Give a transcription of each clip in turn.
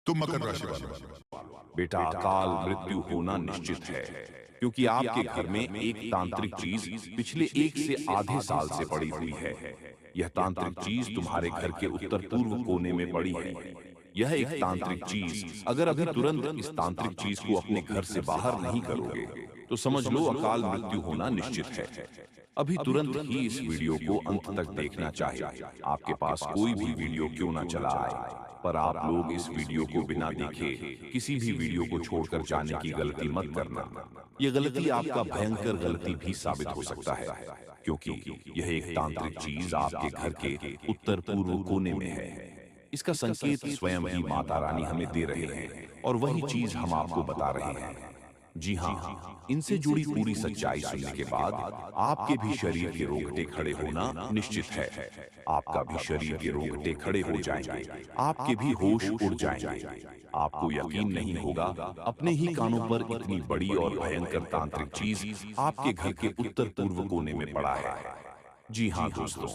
तुम मकर राशि वाले बेटा, अकाल मृत्यु होना निश्चित है, क्योंकि आपके घर में एक तांत्रिक चीज पिछले 1 से आधे साल से पड़ी हुई है। यह तांत्रिक चीज तुम्हारे घर के उत्तर पूर्व कोने में पड़ी है। यह एक तांत्रिक चीज, अगर अभी तुरंत इस तांत्रिक चीज को अपने घर से बाहर नहीं करोगे, तो समझ लो अकाल मृत्यु होना निश्चित है। अभी तुरंत ही इस वीडियो को अंत तक देखना चाहिए। आपके पास कोई भी वीडियो क्यों ना चला आए, पर आप लोग इस वीडियो को बिना देखे किसी भी वीडियो को छोड़कर जाने की गलती मत करना। यह गलती आपका भयंकर गलती भी साबित हो सकता है, क्योंकि यह एक तांत्रिक चीज आपके घर के उत्तर पूर्व कोने में है। इसका संकेत स्वयं ही माता रानी हमें दे रहे हैं, और वही चीज हम आपको बता रहे हैं। जी हाँ, इनसे जुड़ी पूरी सच्चाई सुनने के बाद आपके भी शरीर के रोंगटे खड़े होना निश्चित है। आपका भी शरीर के रोंगटे खड़े हो जाएंगे, आपके भी होश उड़ जाएंगे। आपको यकीन नहीं होगा, अपने ही कानों पर इतनी बड़ी और भयंकर तांत्रिक चीज आपके घर के उत्तर पूर्व कोने में पड़ा है। जी हाँ दोस्तों,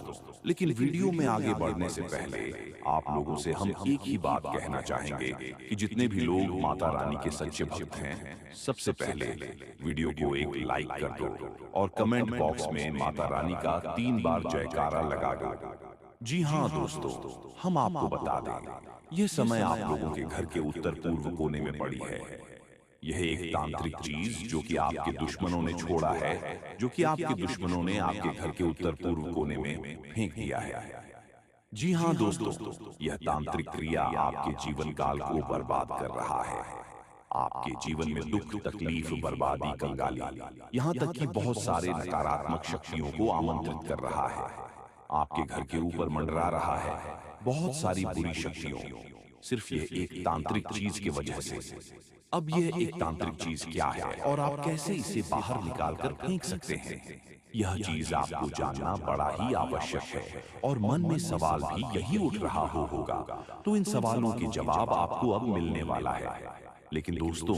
लेकिन वीडियो में आगे बढ़ने से पहले आप लोगों से हम एक ही बात कहना चाहेंगे कि जितने भी लोग माता रानी के सच्चे भक्त हैं, सबसे पहले वीडियो को एक लाइक कर दो और कमेंट बॉक्स में माता रानी का 3 बार जयकारा लगा दो। जी हाँ दोस्तों, हम आपको बता दें, यह समय आप लोगों के घर के उत्तर पूर्व कोने में पड़ी है। यह एक तांत्रिक चीज जो कि आपके दुश्मनों ने छोड़ा है, जो कि आपके दुश्मनों ने आपके घर के उत्तर पूर्व कोने में फेंक दिया है। जी हाँ दोस्तों, यह तांत्रिक क्रिया आपके जीवन काल को बर्बाद कर रहा है। आपके जीवन में दुख, तकलीफ, बर्बादी, कंगाली, यहाँ तक कि बहुत सारे नकारात्मक शक्तियों को आमंत्रित कर रहा है। आपके घर के ऊपर मंडरा रहा है बहुत सारी बुरी शक्तियों, सिर्फ ये एक तांत्रिक चीज की वजह से। अब यह एक तांत्रिक चीज क्या है और आप कैसे इसे बाहर निकालकर फेंक सकते हैं, यह चीज आपको जानना बड़ा ही आवश्यक है। और मन में सवाल भी यही उठ रहा होगा, तो इन सवालों के जवाब आपको अब मिलने वाला है। लेकिन दोस्तों,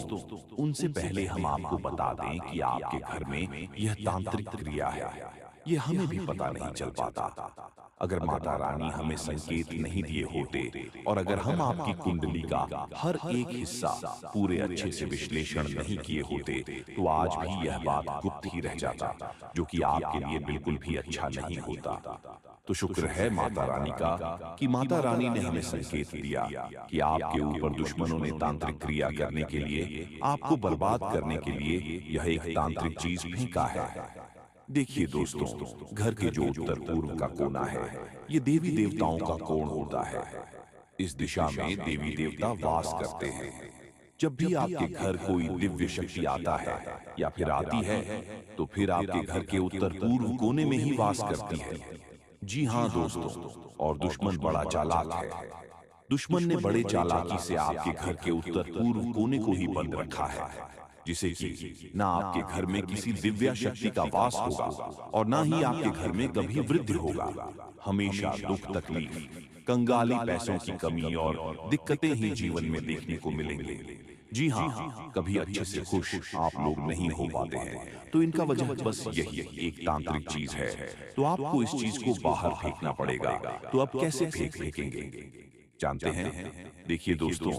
उनसे पहले हम आपको बता दें कि आपके घर में यह तांत्रिक क्रिया है, ये हमें भी पता नहीं चल पाता अगर माता रानी हमें संकेत नहीं दिए होते, और अगर हम आपकी कुंडली का हर एक हिस्सा पूरे अच्छे से विश्लेषण नहीं किए होते, तो आज भी यह बात गुप्त ही रह जाता, जो कि आपके लिए बिल्कुल भी अच्छा नहीं होता। तो शुक्र है माता रानी का कि माता रानी ने हमें संकेत दिया कि आपके ऊपर दुश्मनों ने तांत्रिक क्रिया करने के लिए, आपको बर्बाद करने के लिए यह एक तांत्रिक चीज फेंका है। देखिए दोस्तों, घर के जो उत्तर पूर्व का कोना है, ये देवी देवताओं का कोण होता है। इस दिशा में देवी देवता वास करते हैं। जब भी आपके घर कोई दिव्य शक्ति आता है या फिर आती है, तो फिर आपके घर के उत्तर पूर्व कोने में ही वास करती है। जी हाँ दोस्तों, और दुश्मन बड़ा चालाक है। दुश्मन ने बड़े चालाकी से आपके घर के उत्तर पूर्व कोने को ही बंद रखा है, जिसे कि ना आपके घर में किसी दिव्या शक्ति का वास होगा और ना ही आपके घर में कभी वृद्धि होगा। हमेशा दुख, तकलीफ, कंगाली, पैसों की कमी और दिक्कतें ही जीवन में देखने को मिलेंगे। जी हाँ, कभी अच्छे से खुश आप लोग नहीं हो पाते हैं, तो इनका वजह बस यही एक तांत्रिक चीज है। तो आपको इस चीज को बाहर फेंकना पड़ेगा। तो अब कैसे फेंकेंगे, जानते हैं? देखिए दोस्तों,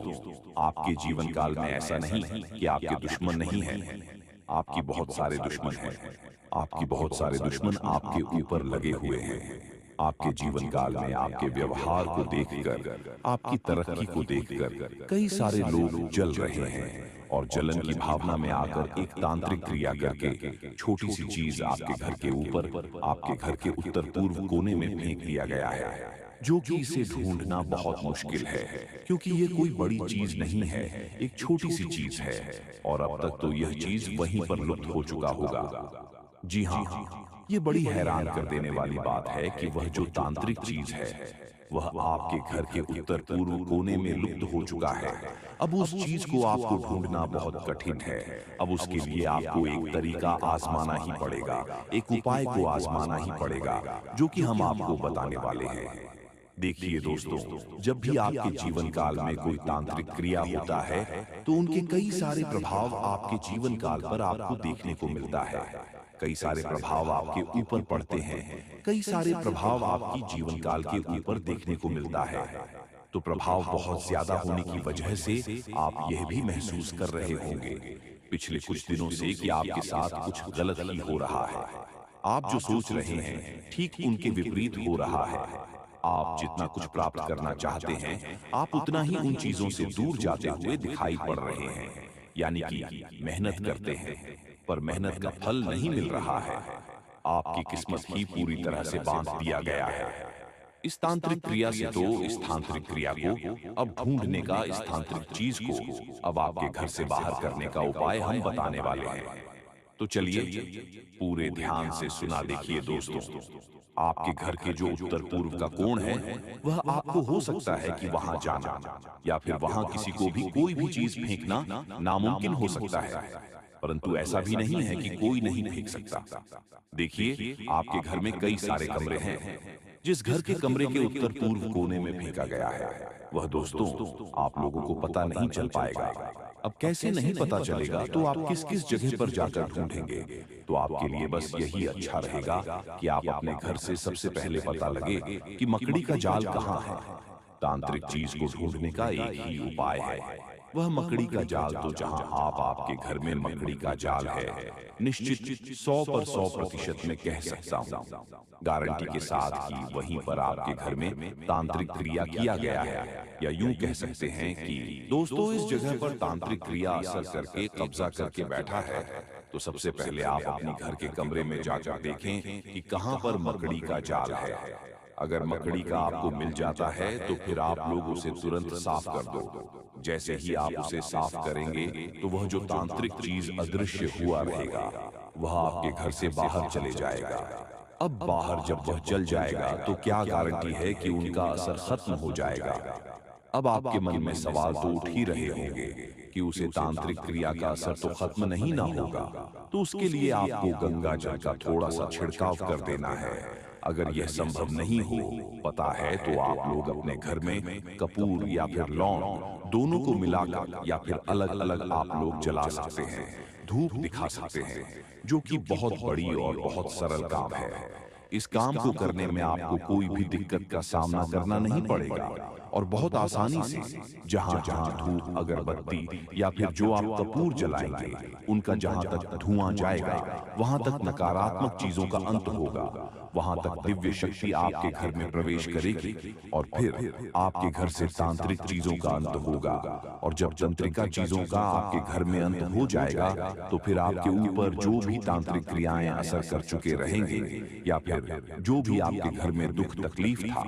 आपके जीवन काल में ऐसा नहीं कि आपके दुश्मन नहीं हैं, आपकी बहुत सारे दुश्मन हैं। आपकी बहुत सारे दुश्मन आपके ऊपर लगे हुए हैं। आपके जीवन काल में आपके व्यवहार को देखकर, आपकी तरक्की को देखकर कई सारे लोग जल रहे हैं, और जलन की भावना में आकर एक तांत्रिक क्रिया करके छोटी सी चीज आपके घर के ऊपर, आपके घर के उत्तर पूर्व कोने में फेंक दिया गया है, जो कि इसे ढूंढना बहुत मुश्किल है, क्योंकि ये कोई बड़ी चीज नहीं है, एक छोटी सी चीज है, और अब तक तो यह चीज वहीं पर लुप्त हो चुका होगा। जी हाँ, ये बड़ी हैरान कर देने वाली बात है कि वह जो तांत्रिक चीज है, वह आपके घर के उत्तर पूर्व कोने में लुप्त हो चुका है। अब उस चीज को आपको ढूंढना बहुत कठिन है। अब उसके लिए आपको एक तरीका आजमाना ही पड़ेगा, एक उपाय को आजमाना ही पड़ेगा, जो कि हम आपको बताने वाले हैं। देखिए दोस्तों, जब भी आपके जीवन काल में कोई तांत्रिक क्रिया होता है, तो उनके कई सारे प्रभाव आपके जीवन काल पर आपको देखने को मिलता है। कई सारे प्रभाव आपके ऊपर पड़ते हैं, कई सारे प्रभाव आपकी जीवन काल के ऊपर देखने को मिलता है। तो प्रभाव बहुत ज्यादा होने की वजह से आप यह भी महसूस कर रहे होंगे पिछले कुछ दिनों से कि आपके साथ कुछ गलत ही हो रहा है। आप जो सोच रहे हैं ठीक उनके विपरीत हो रहा है। आप जितना कुछ प्राप्त करना चाहते हैं, आप उतना ही उन चीजों से दूर जाते हुए दिखाई पड़ रहे हैं। यानी कि मेहनत करते हैं, पर मेहनत का फल नहीं मिल रहा है। आपकी किस्मत ही पूरी तरह से बांध दिया गया है। इस तांत्रिक क्रिया से तो इस तांत्रिक क्रिया को अब ढूंढने का, इस तांत्रिक चीज को अब आपके घर से बाहर करने का उपाय हम बताने वाले हैं। तो चलिए पूरे ध्यान से सुना देखिए दोस्तों। आपके घर के जो उत्तर पूर्व का कोण है, वह आपको हो सकता है कि वहां जाना या फिर वहां किसी को भी कोई भी चीज फेंकना नामुमकिन हो सकता है, परंतु ऐसा भी नहीं है कि कोई नहीं फेंक सकता। देखिए, आपके घर में कई सारे कमरे हैं। जिस घर के कमरे के उत्तर पूर्व कोने में फेंका गया है, वह दोस्तों आप लोगों को पता नहीं चल पाएगा। अब कैसे नहीं पता चलेगा, तो आप किस किस जगह पर जाकर ढूंढेंगे? तो आपके लिए बस यही अच्छा रहेगा कि आप अपने घर से सबसे पहले पता लगे कि मकड़ी का जाल कहाँ है। तांत्रिक चीज को ढूंढने का एक ही उपाय है, वह मकड़ी का जाल। तो जहां आपके घर में मकड़ी का जाल है, निश्चित 100% में कह सकता हूं, गारंटी के साथ कि वहीं पर आपके घर में तांत्रिक क्रिया किया गया है। या यूं कह सकते हैं कि दोस्तों इस जगह पर तांत्रिक क्रिया असर करके कब्जा करके बैठा है। तो सबसे पहले आप अपने घर के कमरे में जाकर देखें कि कहां पर मकड़ी का जाल है। अगर मकड़ी का आपको मिल जाता है तो फिर आप लोग उसे तुरंत साफ कर दो। जैसे ही आप उसे साफ करेंगे तो वह जो तांत्रिक चीज अदृश्य हुआ रहेगा, वह आपके घर से बाहर चले जाएगा। अब बाहर जब वह चल जाएगा तो क्या गारंटी है कि उनका असर खत्म हो जाएगा? अब आपके मन में सवाल तो उठ ही रहे होंगे कि उसे तांत्रिक क्रिया का असर तो खत्म नहीं ना होगा। तो उसके लिए आपको गंगा जल का थोड़ा सा छिड़काव कर देना है। अगर यह संभव नहीं हो पता है तो आप लोग अपने घर में कपूर या फिर लौंग दोनों को मिलाकर या फिर अलग अलग आप लोग जला सकते हैं, धूप दिखा सकते हैं, जो कि बहुत बड़ी और बहुत सरल काम है। इस काम को करने में आपको कोई भी दिक्कत का सामना करना नहीं पड़ेगा और बहुत आसानी से जहां जहां धूप, अगरबत्ती या फिर जो आप कपूर जलाएंगे, उनका जहां तक धुआं जाएगा वहां तक नकारात्मक चीजों का अंत होगा, वहां तक दिव्य शक्ति आपके घर में प्रवेश करेगी और फिर आपके घर से तांत्रिक चीजों का अंत होगा। और जब तंत्रिका चीजों का आपके घर में अंत हो जाएगा तो फिर आपके ऊपर जो भी तांत्रिक क्रियाएं असर कर चुके रहेंगे या फिर जो भी आपके घर में दुख तकलीफ था,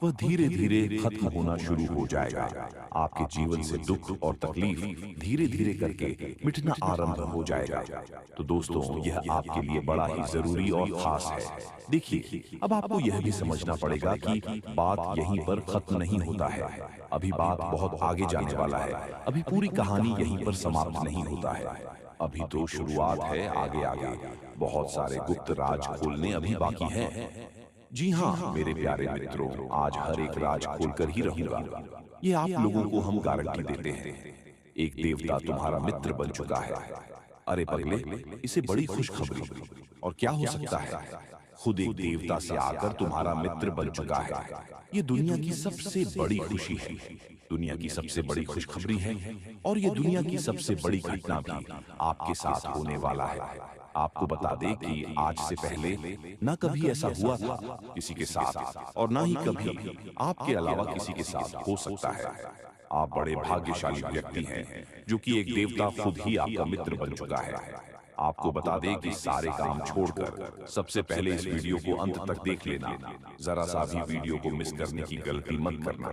वह धीरे धीरे खत्म होना शुरू हो जाएगा। आपके जीवन से दुख और तकलीफ धीरे धीरे करके मिटना आरंभ हो जाएगा। तो दोस्तों यह आपके लिए बड़ा ही जरूरी और खास है। देखिए, अब आपको यह भी समझना पड़ेगा कि बात यहीं पर खत्म नहीं होता है, अभी बात बहुत आगे जाने वाला है। अभी पूरी कहानी यहीं पर समाप्त नहीं होता है, अभी तो शुरुआत है। आगे आगे बहुत सारे गुप्त राज खोलने अभी बाकी है। जी हाँ मेरे प्यारे मित्रों, आज हर एक राज खोलकर ही रहूंगा, ये आप लोगों को हम गारंटी देते हैं। एक देवता तुम्हारा मित्र बन चुका है। अरे पगले, इसे बड़ी खुशखबरी और क्या हो सकता है? खुद एक देवता से आकर तुम्हारा मित्र बन चुका है। ये दुनिया की सबसे बड़ी खुशी है, दुनिया की सबसे बड़ी खुशखबरी है और ये दुनिया की सबसे बड़ी घटना भी आपके साथ होने वाला है। आपको बता दें कि आज से पहले न कभी ऐसा हुआ था किसी के साथ और न ही कभी आपके अलावा किसी के साथ हो सकता है। आप बड़े भाग्यशाली व्यक्ति हैं जो कि एक देवता खुद ही आपका मित्र बन चुका है। आपको बता दें कि सारे काम छोड़कर सबसे पहले इस वीडियो को अंत तक देख लेना। जरा सा भी वीडियो को मिस करने की गलती मत करना,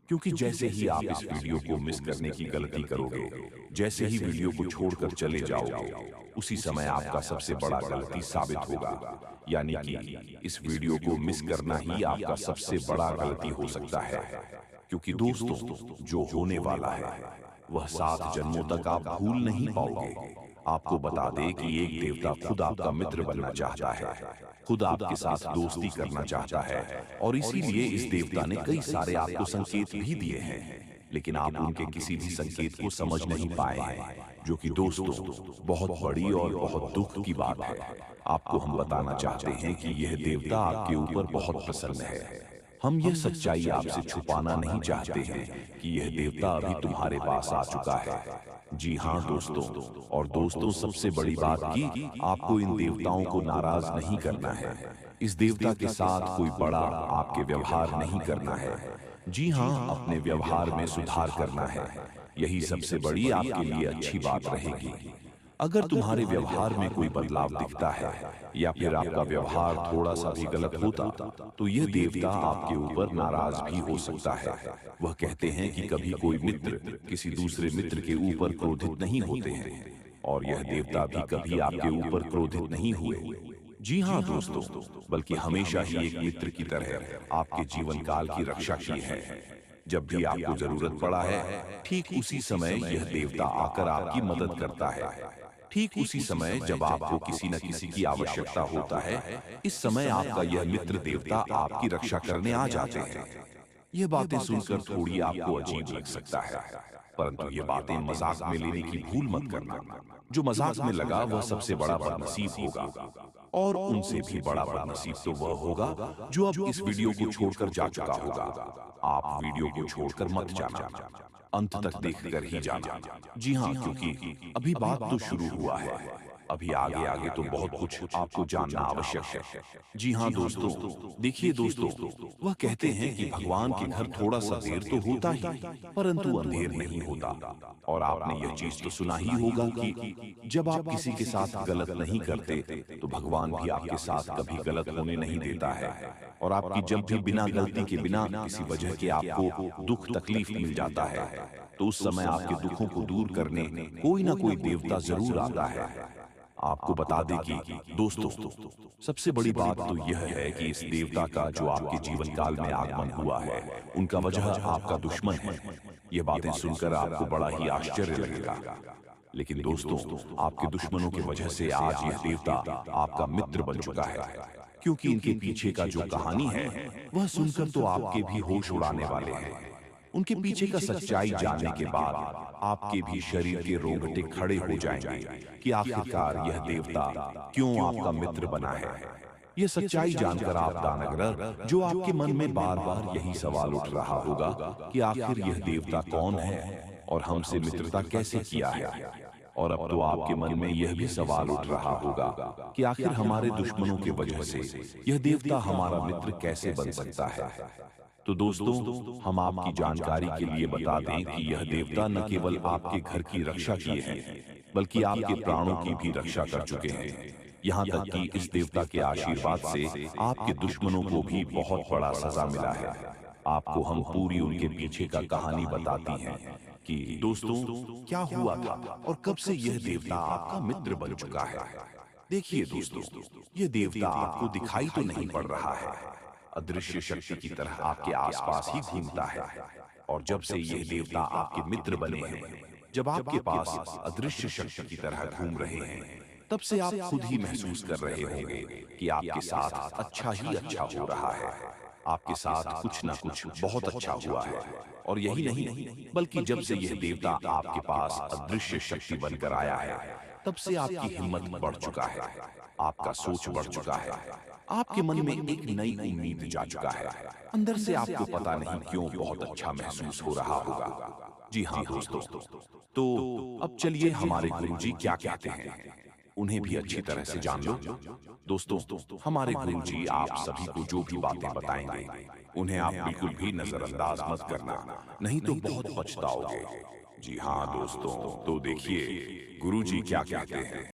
क्योंकि जैसे ही आप इस वीडियो को मिस करने की गलती करोगे, जैसे ही वीडियो को छोड़कर चले जाओगे, उसी समय आपका सबसे बड़ा गलती साबित होगा। यानी कि इस वीडियो को मिस करना ही आपका सबसे बड़ा गलती हो सकता है, क्योंकि दोस्तों जो होने वाला है वह 7 जन्मों तक आप भूल नहीं पाओगे। आपको बता दें कि एक देवता खुद आपका मित्र बनना चाहता है, खुद आपके साथ दोस्ती करना चाहता है और इसीलिए इस देवता ने कई सारे आपको संकेत भी दिए हैं, लेकिन आप उनके किसी भी संकेत को समझ नहीं पाए हैं, जो कि दोस्तों बहुत बड़ी और बहुत दुख की बात है। आपको हम बताना चाहते हैं कि यह देवता आपके ऊपर बहुत प्रसन्न है। हम यह सच्चाई आपसे छुपाना नहीं चाहते हैं कि यह देवता अभी तुम्हारे पास आ चुका है। जी हाँ दोस्तों, और दोस्तों सबसे बड़ी बात कि आपको इन देवताओं को नाराज नहीं करना है। इस देवता के साथ कोई बड़ा आपके व्यवहार नहीं करना है। जी हाँ, अपने व्यवहार में सुधार करना है। यही सबसे बड़ी आपके लिए अच्छी बात रहेगी। अगर तुम्हारे व्यवहार में कोई बदलाव दिखता है या फिर आपका व्यवहार थोड़ा सा भी गलत होता, तो यह देवता आपके ऊपर नाराज भी हो सकता है। वह कहते हैं कि कभी कोई मित्र किसी दूसरे मित्र के ऊपर क्रोधित नहीं होते हैं, और यह देवता भी कभी आपके ऊपर क्रोधित नहीं हुए। जी हाँ दोस्तों, बल्कि हमेशा ही एक मित्र की तरह आपके जीवन काल की रक्षा की है। जब भी आपको जरूरत पड़ा है, ठीक उसी समय यह देवता आकर आपकी मदद करता है। ठीक उसी समय जब आपको किसी न किसी की आवश्यकता होता है, इस समय आपका यह मित्र देवता आपकी रक्षा करने आ जाते हैं। ये बातें सुनकर थोड़ी आपको अजीब लग सकता है, परंतु ये बातें मजाक में लेने की भूल मत करना। जो मजाक में लगा वह सबसे बड़ा बदनसीब होगा, और उनसे भी बड़ा बदनसीब तो वह होगा जो अब इस वीडियो को छोड़कर जा चुका होगा। आप वीडियो को छोड़कर मत जाना, अंत तक देखकर ही जाना। जी हाँ, क्योंकि अभी बात तो शुरू हुआ है। अभी आगे आगे तो बहुत कुछ आपको जानना आवश्यक है। जी हाँ दोस्तों, देखिए दोस्तों, वह कहते हैं कि भगवान के घर थोड़ा सा देर तो होता ही, परंतु अंधेर नहीं होता। और आपने यह चीज तो सुना ही होगा कि जब आप किसी के साथ गलत नहीं करते, तो भगवान भी आपके साथ कभी गलत होने नहीं देता है। और आपकी जब भी बिना गलती के, बिना किसी वजह के आपको दुख तकलीफ मिल जाता है, तो उस समय आपके दुखों को दूर करने कोई ना कोई देवता जरूर आता है। आपको बता दें कि दोस्तों, सबसे बड़ी बात तो यह है कि इस देवता का जो आपके जीवन काल में आगमन हुआ है, उनका वजह आपका दुश्मन है। ये बातें सुनकर आपको बड़ा ही आश्चर्य लगेगा, लेकिन दोस्तों, आपके दुश्मनों की वजह से आज यह देवता आपका मित्र बन चुका है। क्योंकि इनके पीछे का जो कहानी है, वह सुनकर तो आपके भी होश उड़ाने वाले हैं। उनके पीछे का सच्चाई जानने के बाद आपके भी शरीर के रोंगटे खड़े हो जाएंगे कि आखिरकार यह देवता क्यों आपका मित्र बना है। यह सच्चाई जानकर आप दानगरर, जो आपके मन में बार बार यही सवाल उठ रहा होगा कि आखिर यह देवता कौन है और हमसे मित्रता कैसे किया है, और अब तो आपके मन में यह भी सवाल उठ रहा होगा कि आखिर हमारे दुश्मनों की वजह से यह देवता हमारा मित्र कैसे बन सकता है। तो दोस्तों, हम आपकी जानकारी के लिए बता दें कि यह देवता न केवल आपके घर की रक्षा किए हैं, बल्कि आपके प्राणों की भी रक्षा कर चुके हैं। यहाँ तक कि इस देवता के आशीर्वाद से आपके दुश्मनों को भी बहुत बड़ा सजा मिला है। आपको हम पूरी उनके पीछे का कहानी बताती हैं कि दोस्तों क्या हुआ था और कब से यह देवता आपका मित्र बन चुका है। देखिए दोस्तों, यह देवता आपको दिखाई तो नहीं पड़ रहा है, अदृश्य शक्ति की तरह आपके आसपास ही घूमता है। और जब से यह देवता आपके मित्र बने हैं, जब आपके पास अदृश्य शक्ति की तरह घूम रहे हैं, तब से आप खुद ही महसूस कर रहे होंगे कि आपके साथ अच्छा ही अच्छा हो रहा है। आपके साथ कुछ ना कुछ बहुत अच्छा हुआ है। और यही नहीं, बल्कि जब से यह देवता आपके पास अदृश्य शक्ति बनकर आया है, तब से आपकी हिम्मत बढ़ चुका है, आपका सोच बढ़ चुका है, आपके मन में एक नई उम्मीद जा चुका है। अंदर से आपको पता नहीं क्यों बहुत अच्छा महसूस हो रहा होगा। जी हाँ दोस्तों, तो अब चलिए हमारे गुरुजी क्या कहते हैं, उन्हें भी अच्छी तरह से जान लो। दोस्तों, हमारे गुरुजी आप सभी को जो भी बातें बताएंगे, उन्हें आप बिल्कुल भी नजरअंदाज मत करना, नहीं तो बहुत पछताओगे। जी हाँ दोस्तों, तो देखिए गुरुजी क्या कहते हैं।